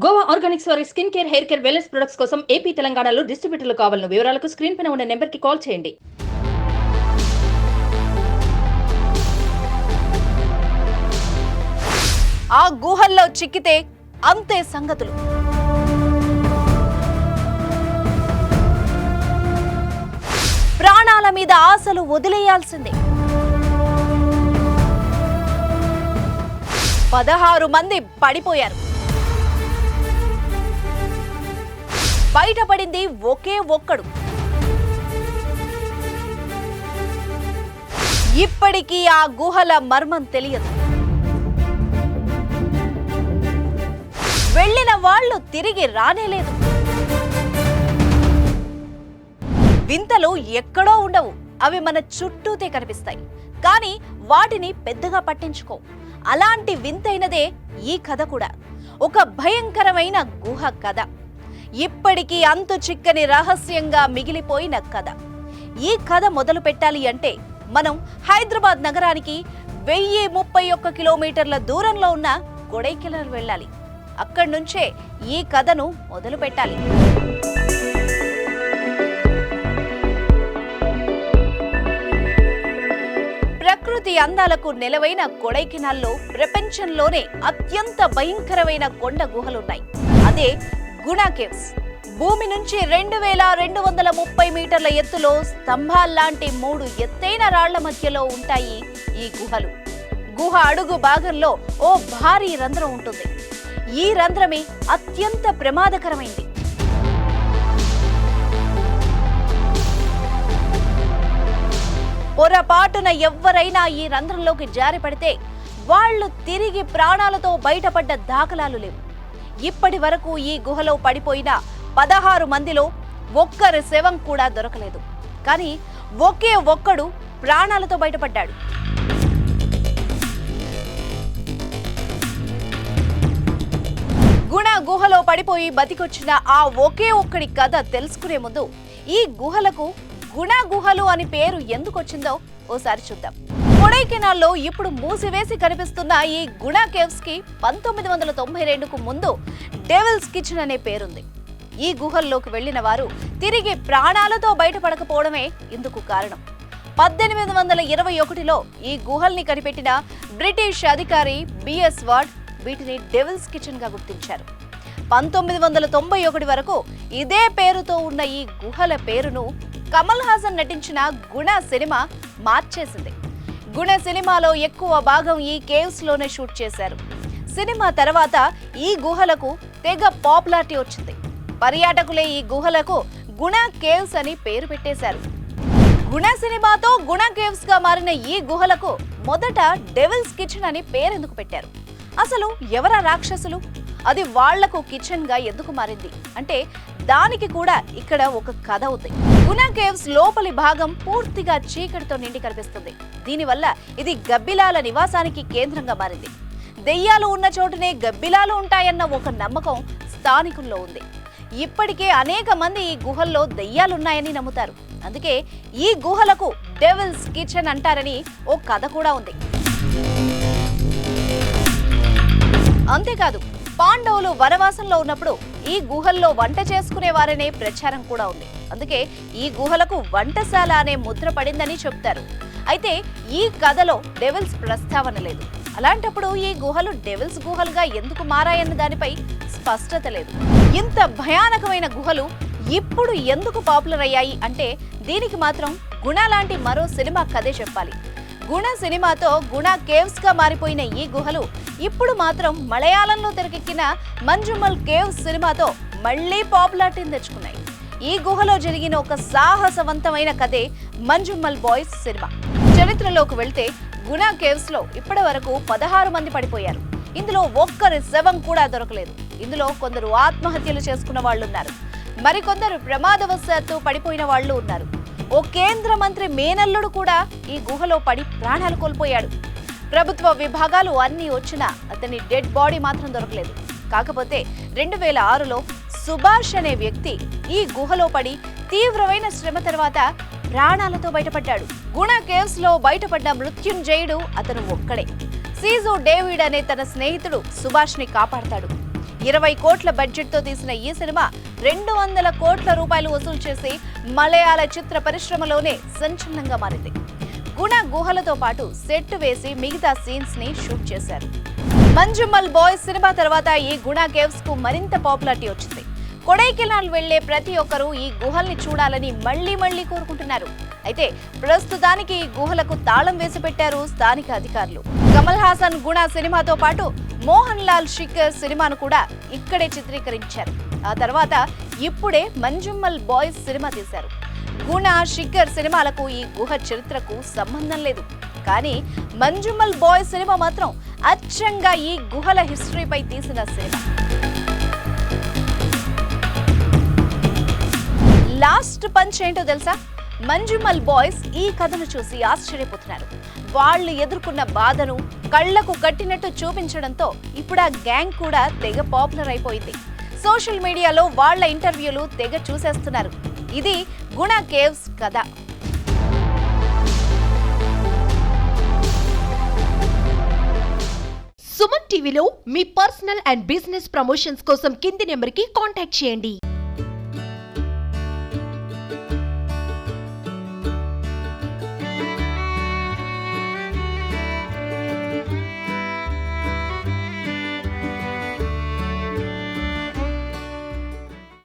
Goa Organics వారి skin care, hair care, wellness products కోసం AP, తెలంగాణలో డిస్ట్రిబ్యూటర్లు కావాలను వివరాలకు స్క్రీన్ పైన ఉన్న నెంబర్కి కాల్ చేయండి. ఆ గుహల్లో చిక్కితే అంతే సంగతులు. ప్రాణాల మీద ఆశలు వదిలేయాల్సిందే. 16 మంది పడిపోయారు. బయటపడింది ఒకే ఒక్కడు. ఇప్పటికీ ఆ గుహల మర్మం తెలియదు. వెళ్ళిన వాళ్ళు తిరిగి రానేలేదు. వింతలు ఎక్కడో ఉండవు, అవి మన చుట్టూతే కనిపిస్తాయి. కానీ వాటిని పెద్దగా పట్టించుకో. అలాంటి వింతైనదే ఈ కథ కూడా. ఒక భయంకరమైన గుహ కథ. ఇప్పటికీ అంతు చిక్కని రహస్యంగా మిగిలిపోయిన కథ. ఈ కథ మొదలు పెట్టాలి అంటే మనం హైదరాబాద్ నగరానికి 1031 కిలోమీటర్ల దూరంలో ఉన్న కొడైకెనాల్ వెళ్ళాలి. అక్కడి నుంచే ఈ కథను మొదలు పెట్టాలి. ప్రకృతి అందాలకు నెలవైన కొడైకెనాల్లో ప్రపంచంలోనే అత్యంత భయంకరమైన కొండ గుహలున్నాయి. అదే గుణా కేవ్స్. భూమి నుంచి 2230 మీటర్ల ఎత్తులో స్తంభాల్లాంటి 3 ఎత్తైన రాళ్ల మధ్యలో ఉంటాయి ఈ గుహలు. గుహ అడుగు భాగంలో ఓ భారీ రంధ్రం ఉంటుంది. ఈ రంధ్రమే అత్యంత ప్రమాదకరమైంది. పొరపాటున ఎవ్వరైనా ఈ రంధ్రంలోకి జారి పడితే వాళ్లు తిరిగి ప్రాణాలతో బయటపడ్డ దాఖలాలు లేవు. ఇప్పటి వరకు ఈ గుహలో పడిపోయిన 16 మందిలో ఒక్కరి శవం కూడా దొరకలేదు. కానీ ఒకే ఒక్కడు ప్రాణాలతో బయటపడ్డాడు. గుణ గుహలో పడిపోయి బతికొచ్చిన ఆ ఒకే ఒక్కడి కథ తెలుసుకునే ముందు ఈ గుహలకు గుణ గుహలు అని పేరు ఎందుకు వచ్చిందో ఓసారి చూద్దాం. కొడైకెనాల్లో ఇప్పుడు మూసివేసి కనిపిస్తున్న ఈ గుణ కేవ్స్ కి 1992కు ముందు డెవిల్స్ కిచెన్ అనే పేరుంది. ఈ గుహల్లోకి వెళ్లిన వారు తిరిగి ప్రాణాలతో బయటపడకపోవడమే ఇందుకు కారణం. 1821లో ఈ గుహల్ని కనిపెట్టిన బ్రిటిష్ అధికారి బిఎస్ వార్డ్ వీటిని డెవిల్స్ కిచెన్ గా గుర్తించారు. 1991 వరకు ఇదే పేరుతో ఉన్న ఈ గుహల పేరును కమల్ హాసన్ నటించిన గుణ సినిమా మార్చేసింది. గుణ సినిమాలో ఎక్కువ భాగం ఈ కేవ్స్ లోనే షూట్ చేశారు. సినిమా తర్వాత ఈ గుహలకు తెగ పాపులారిటీ వచ్చింది. పర్యాటకులే ఈ గుహలకు గుణ కేవ్స్ అని పేరు పెట్టేశారు. గుణ సినిమాతో గుణ కేవ్స్ గా మారిన ఈ గుహలకు మొదట డెవిల్స్ కిచెన్ అని పేరెందుకు పెట్టారు? అసలు ఎవరా రాక్షసులు? అది వాళ్లకు కిచెన్ గా ఎందుకు మారింది అంటే దానికి కూడా ఇక్కడ ఒక కథ ఉంది. గుణ కేవ్స్ లోపలి భాగం పూర్తిగా చీకటితో నిండి కనిపిస్తుంది. దీనివల్ల ఇది గబ్బిలాల నివాసానికి కేంద్రంగా మారింది. దెయ్యాలు ఉన్న చోటునే గబ్బిలాలు ఉంటాయన్న ఒక నమ్మకం స్థానికుల్లో ఉంది. ఇప్పటికే అనేక మంది ఈ గుహల్లో దెయ్యాలున్నాయని నమ్ముతారు. అందుకే ఈ గుహలకు డెవిల్స్ కిచెన్ అంటారని ఓ కథ కూడా ఉంది. అంతేకాదు, పాండవులు వనవాసంలో ఉన్నప్పుడు ఈ గుహల్లో వంట చేసుకునేవారనే ప్రచారం కూడా ఉంది. అందుకే ఈ గుహలకు వంటశాల అనే ముద్ర పడిందని చెప్తారు. అయితే ఈ కథలో డెవిల్స్ ప్రస్తావన లేదు. అలాంటప్పుడు ఈ గుహలు డెవిల్స్ గుహలుగా ఎందుకు మారాయన్న దానిపై స్పష్టత లేదు. ఇంత భయానకమైన గుహలు ఇప్పుడు ఎందుకు పాపులర్ అయ్యాయి అంటే దీనికి మాత్రం గుణ లాంటి మరో సినిమా కథే చెప్పాలి. గుణ సినిమాతో గుణ కేవ్స్ గా మారిపోయిన ఈ గుహలు ఇప్పుడు మాత్రం మలయాళంలో తెరకెక్కిన మంజుమల్ కేవ్స్ సినిమాతో మళ్లీ పాపులారిటీని తెచ్చుకున్నాయి. ఈ గుహలో జరిగిన ఒక సాహసవంతమైన కథే మంజుమల్ బాయ్స్ సినిమా. చరిత్రలోకి వెళ్తే గుణ కేవ్స్ లో ఇప్పటి వరకు 16 మంది పడిపోయారు. ఇందులో ఒక్కరి శవం కూడా దొరకలేదు. ఇందులో కొందరు ఆత్మహత్యలు చేసుకున్న వాళ్ళు ఉన్నారు. మరికొందరు ప్రమాదవశాత్తు పడిపోయిన వాళ్ళు ఉన్నారు. ఓ కేంద్ర మంత్రి మేనల్లుడు కూడా ఈ గుహలో పడి ప్రాణాలు కోల్పోయాడు. ప్రభుత్వ విభాగాలు అన్నీ వచ్చినా అతని డెడ్ బాడీ మాత్రం దొరకలేదు. కాకపోతే 2006లో సుభాష్ అనే వ్యక్తి ఈ గుహలో పడి తీవ్రమైన శ్రమ తర్వాత ప్రాణాలతో బయటపడ్డాడు. గుణ కేవ్స్ లో బయటపడ్డ మృత్యుంజయుడు అతను ఒక్కడే. సీజు డేవిడ్ అనే తన స్నేహితుడు సుభాష్ ని కాపాడతాడు. 20 కోట్ల బడ్జెట్ తో తీసిన ఈ సినిమా 200 కోట్ల రూపాయలు వసూలు చేసి మలయాళ చిత్ర పరిశ్రమలోనే సంచలనంగా మారింది. గుణ గుహలతో పాటు సెట్ వేసి మిగతా సీన్స్ ని షూట్ చేశారు. మంజుమల్ బాయ్స్ సినిమా తర్వాత ఈ గుణ కేవ్స్ కు మరింత పాపులారిటీ వచ్చింది. కొడైకెనాల్ వెళ్లే ప్రతి ఒక్కరూ ఈ గుహల్ని చూడాలని మళ్లీ కోరుకుంటున్నారు. అయితే ప్రస్తుతానికి ఈ గుహలకు తాళం వేసి పెట్టారు స్థానిక అధికారులు. కమల్ హాసన్ గుణ సినిమాతో పాటు మోహన్ లాల్ శిఖర్ సినిమాను కూడా ఇక్కడే చిత్రీకరించారు. ఆ తర్వాత ఇప్పుడే మంజుమల్ బాయ్స్ సినిమా తీశారు. గుణ శిఖర్ సినిమాలకు ఈ గుహ చరిత్రకు సంబంధం లేదు. కానీ మంజుమల్ బాయ్స్ సినిమా మాత్రం అచ్చంగా ఈ గుహల హిస్టరీపై తీసిన సినిమా. లాస్ట్ పంచ్ ఏంటో తెలుసా? మంజుమల్ బాయ్స్ ఈ కథను చూసి ఆశ్చర్యపోతున్నారు. వాళ్ళు ఎదుర్కొన్న బాధను కళ్లకు కట్టినట్టు చూపించడంతో ఇప్పుడు ఆ గ్యాంగ్ కూడా తెగ పాపులర్ అయిపోయింది. సోషల్ మీడియాలో వాళ్ళ ఇంటర్వ్యూలు తెగ చూసేస్తున్నారు. ఇది గుణ కేవ్స్ కథ. సుమన్ టీవీలో మీ పర్సనల్ అండ్ బిజినెస్ ప్రమోషన్స్ కోసం కింది నెంబర్కి కాంటాక్ట్ చేయండి.